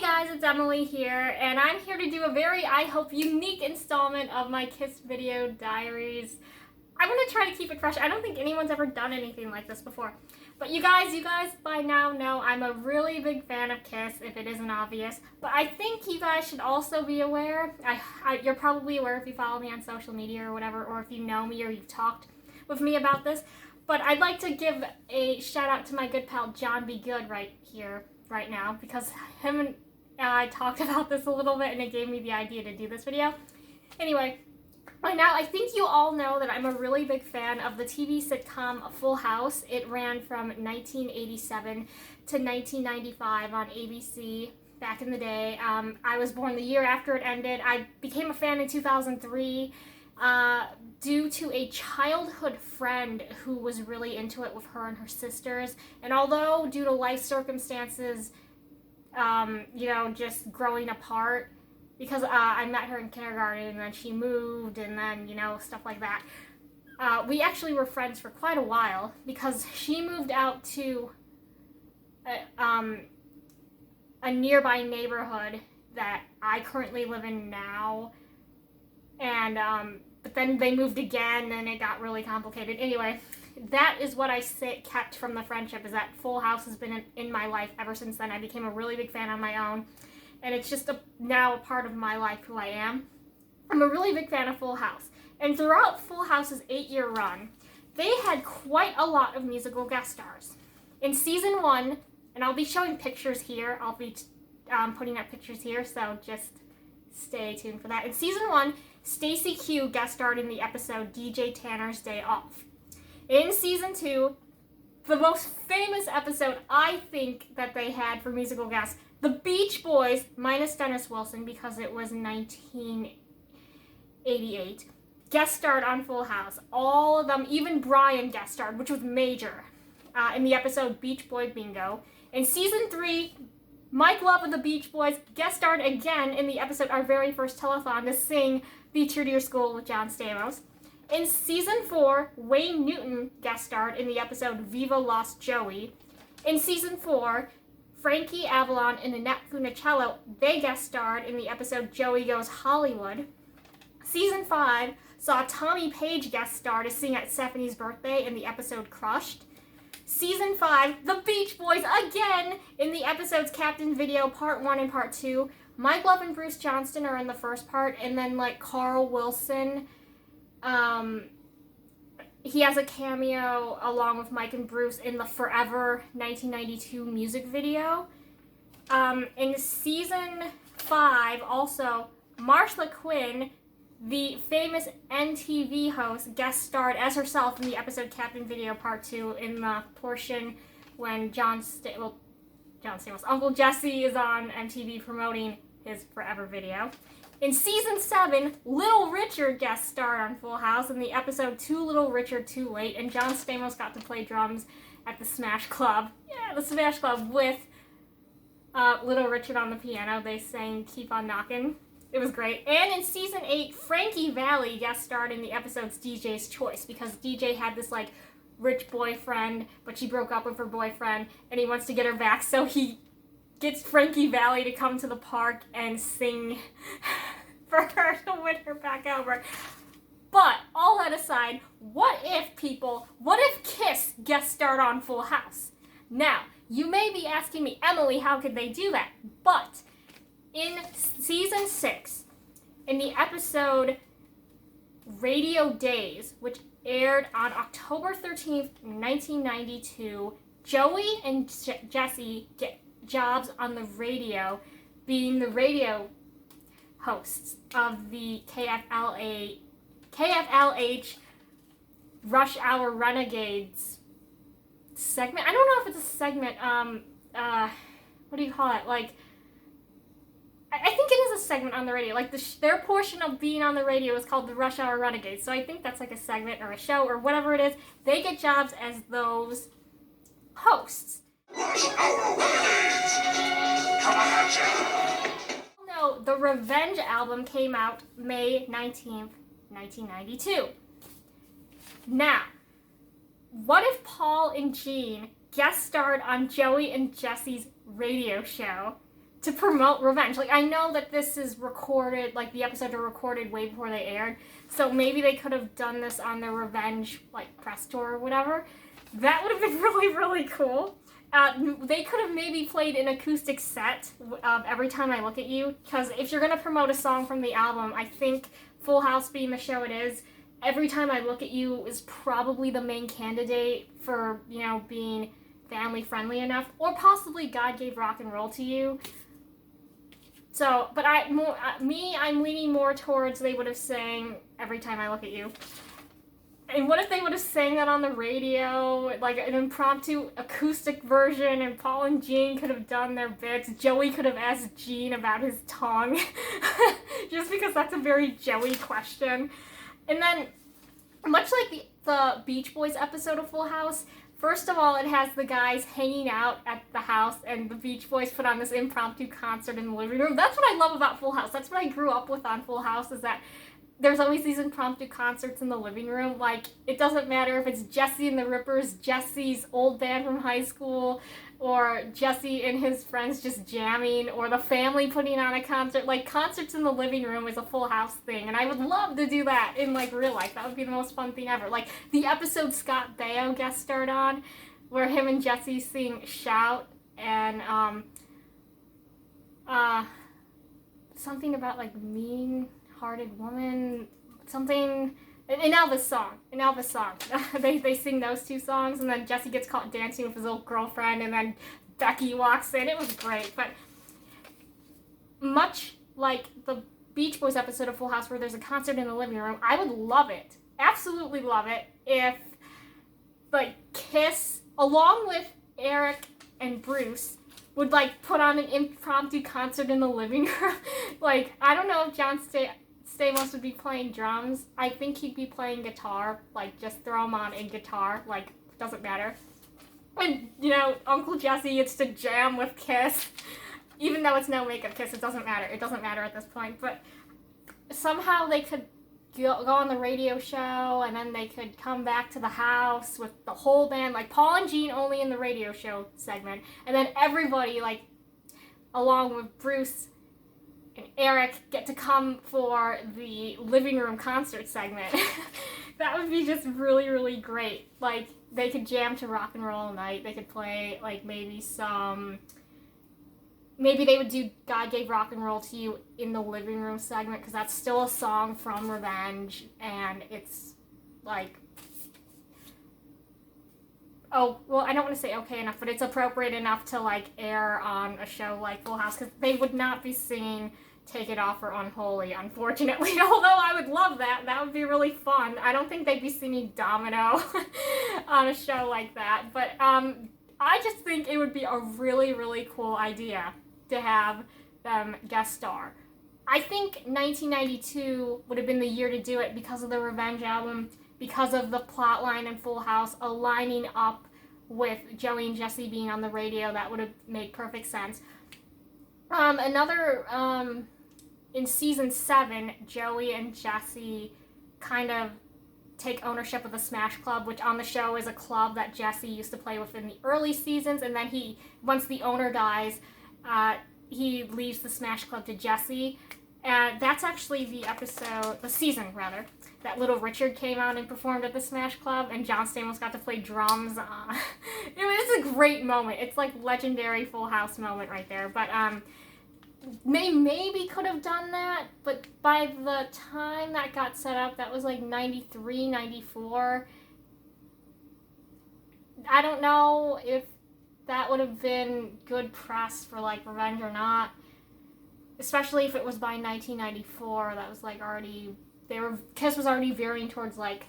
Hey guys, it's Emily here, and I'm here to do a very, I hope, unique installment of my Kiss video diaries. I'm going to try to keep it fresh. I don't think anyone's ever done anything like this before. But you guys by now know I'm a really big fan of Kiss, if it isn't obvious. But I think you guys should also be aware, you're probably aware if you follow me on social media or whatever, or if you know me or you've talked with me about this. But I'd like to give a shout out to my good pal John Be Good right now, because him and I talked about this a little bit and it gave me the idea to do this video. Anyway, right now I think you all know that I'm a really big fan of the TV sitcom Full House. It ran from 1987 to 1995 on ABC back in the day. I was born the year after it ended. I became a fan in 2003 due to a childhood friend who was really into it with her and her sisters. And although due to life circumstances, just growing apart, because I met her in kindergarten and then she moved and then, stuff like that. We actually were friends for quite a while because she moved out to a nearby neighborhood that I currently live in now. And, but then they moved again and it got really complicated. Anyway, that is what I kept from the friendship, is that Full House has been in my life ever since then. I became a really big fan on my own. And it's just now a part of my life, who I am. I'm a really big fan of Full House. And throughout Full House's 8-year run, they had quite a lot of musical guest stars. In season 1, and I'll be showing pictures here, I'll be putting up pictures here, so just stay tuned for that. In season 1, Stacey Q guest starred in the episode DJ Tanner's Day Off. In season 2, the most famous episode I think that they had for musical guests, the Beach Boys, minus Dennis Wilson because it was 1988, guest starred on Full House. All of them, even Brian guest starred, which was major, in the episode Beach Boy Bingo. In season 3, Mike Love of the Beach Boys guest starred again in the episode Our Very First Telethon to sing Featured Your School with John Stamos. In season 4, Wayne Newton guest starred in the episode Viva Lost Joey. In season 4, Frankie Avalon and Annette Funicello, they guest starred in the episode Joey Goes Hollywood. Season 5 saw Tommy Page guest star to sing at Stephanie's birthday in the episode Crushed. Season 5, the Beach Boys again in the episodes Captain Video Part 1 and Part 2. Mike Love and Bruce Johnston are in the first part, and then Carl Wilson, he has a cameo along with Mike and Bruce in the Forever 1992 music video. In season 5, also, Marsha Quinn, the famous NTV host, guest starred as herself in the episode Captain Video Part 2 in the portion when Uncle Jesse is on MTV promoting his Forever video. In season 7, Little Richard guest starred on Full House in the episode Too Little Richard Too Late, and John Stamos got to play drums at the Smash Club. Yeah, the Smash Club with Little Richard on the piano. They sang Keep on Knockin'. It was great. And in season 8, Frankie Valli guest starred in the episode's DJ's Choice, because DJ had this rich boyfriend, but she broke up with her boyfriend and he wants to get her back, so he gets Frankie Valli to come to the park and sing for her to win her back over. But all that aside, what if Kiss guest starred on Full House? Now, you may be asking me, Emily, how could they do that? But in season 6, in the episode Radio Days, which aired on October 13th, 1992, Joey and Jesse get jobs on the radio, being the radio hosts of the KFLH Rush Hour Renegades segment. I don't know if it's a segment, what do you call it? I think it is a segment on the radio. Their portion of being on the radio is called the Rush Hour Renegades. So I think that's a segment or a show or whatever it is. They get jobs as those hosts. Rush Hour Renegades! Come on, no, the Revenge album came out May 19th, 1992. Now, what if Paul and Gene guest starred on Joey and Jesse's radio show to promote Revenge. Like, I know that this is recorded, like, the episodes are recorded way before they aired, so maybe they could have done this on their Revenge, like, press tour or whatever. That would have been really, really cool. They could have maybe played an acoustic set of Every Time I Look at You, because if you're going to promote a song from the album, I think Full House being the show it is, Every Time I Look at You is probably the main candidate for, you know, being family friendly enough, or possibly God Gave Rock and Roll to You. So, but I'm leaning more towards they would have sang Every Time I Look at You. And what if they would have sang that on the radio, like an impromptu acoustic version, and Paul and Gene could have done their bits. Joey could have asked Gene about his tongue, just because that's a very Joey question. And then, much like the Beach Boys episode of Full House, first of all, it has the guys hanging out at the house, and the Beach Boys put on this impromptu concert in the living room. That's what I love about Full House. That's what I grew up with on Full House, is that there's always these impromptu concerts in the living room. Like, it doesn't matter if it's Jesse and the Rippers, Jesse's old band from high school, or Jesse and his friends just jamming, or the family putting on a concert. Like, concerts in the living room is a Full House thing, and I would love to do that in, like, real life. That would be the most fun thing ever. Like, the episode Scott Baio guest starred on, where him and Jesse sing Shout, and, something about, like, mean-hearted woman, something... An Elvis song. They sing those two songs, and then Jesse gets caught dancing with his old girlfriend, and then Becky walks in. It was great, but much like the Beach Boys episode of Full House where there's a concert in the living room, I would love it, absolutely love it, if, like, Kiss, along with Eric and Bruce, would, like, put on an impromptu concert in the living room. Like, I don't know if John Stamos would be playing drums. I think he'd be playing guitar. Like, just throw him on in guitar. Like, doesn't matter. And, you know, Uncle Jesse gets to jam with Kiss. Even though it's no makeup Kiss, it doesn't matter. It doesn't matter at this point. But somehow they could go on the radio show, and then they could come back to the house with the whole band. Like, Paul and Gene only in the radio show segment. And then everybody, like, along with Bruce and Eric, get to come for the living room concert segment. That would be just really, really great. Like, they could jam to Rock and Roll All Night. They could play, like, maybe they would do God Gave Rock and Roll to You in the living room segment, because that's still a song from Revenge, and it's, like, oh, well, I don't want to say okay enough, but it's appropriate enough to, like, air on a show like Full House, because they would not be singing Take It Off or Unholy, unfortunately, although I would love that. That would be really fun. I don't think they'd be singing Domino on a show like that, but I just think it would be a really, really cool idea to have them guest star. I think 1992 would have been the year to do it because of the Revenge album, because of the plot line in Full House aligning up with Joey and Jesse being on the radio. That would have made perfect sense. In season 7, Joey and Jesse kind of take ownership of the Smash Club, which on the show is a club that Jesse used to play with in the early seasons, and then once the owner dies, he leaves the Smash Club to Jesse. And that's actually the season, that Little Richard came out and performed at the Smash Club, and John Stamos got to play drums. It's a great moment. It's like legendary Full House moment right there. But they maybe could have done that, but by the time that got set up, that was like 93, 94. I don't know if that would have been good press for, like, Revenge or not. Especially if it was by 1994, that was, like, already... Kiss was already veering towards, like,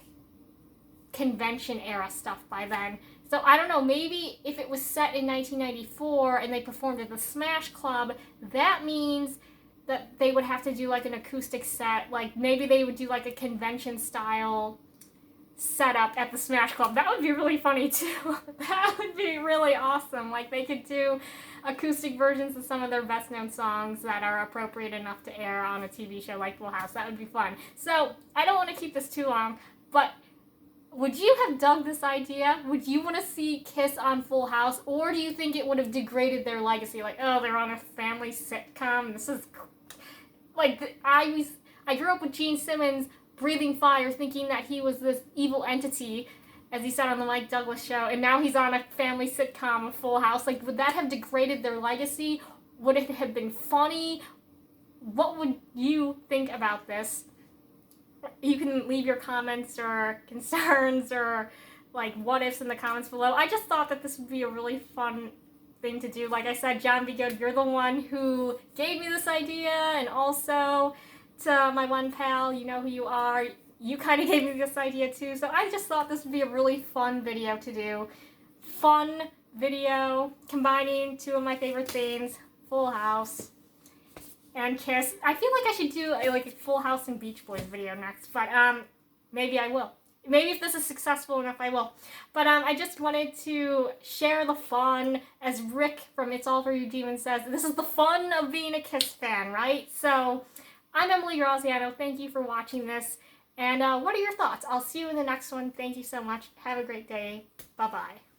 convention-era stuff by then. So, I don't know, maybe if it was set in 1994 and they performed at the Smash Club, that means that they would have to do, like, an acoustic set. Like, maybe they would do, like, a convention-style setup at the Smash Club. That would be really funny, too. That would be really awesome. Like, they could do acoustic versions of some of their best-known songs that are appropriate enough to air on a TV show like Full House. That would be fun. So, I don't want to keep this too long, but Would you have dug this idea? Would you want to see Kiss on Full House? Or do you think it would have degraded their legacy? Like, oh, they're on a family sitcom. This is... Like, I grew up with Gene Simmons breathing fire, thinking that he was this evil entity, as he said on the Mike Douglas show, and now he's on a family sitcom, a Full House. Like, would that have degraded their legacy? Would it have been funny? What would you think about this? You can leave your comments or concerns or, like, what ifs in the comments below. I just thought that this would be a really fun thing to do. Like I said, John Be Good, you're the one who gave me this idea, and also to my one pal, you know who you are. You kind of gave me this idea too, so I just thought this would be a really fun video to do. Fun video combining two of my favorite things, Full House and Kiss. I feel like I should do a Full House and Beach Boys video next, but maybe I will. Maybe if this is successful enough, I will. But I just wanted to share the fun, as Rick from It's All For You Demon says, this is the fun of being a Kiss fan, right? So, I'm Emily Graziano. Thank you for watching this. And what are your thoughts? I'll see you in the next one. Thank you so much. Have a great day. Bye-bye.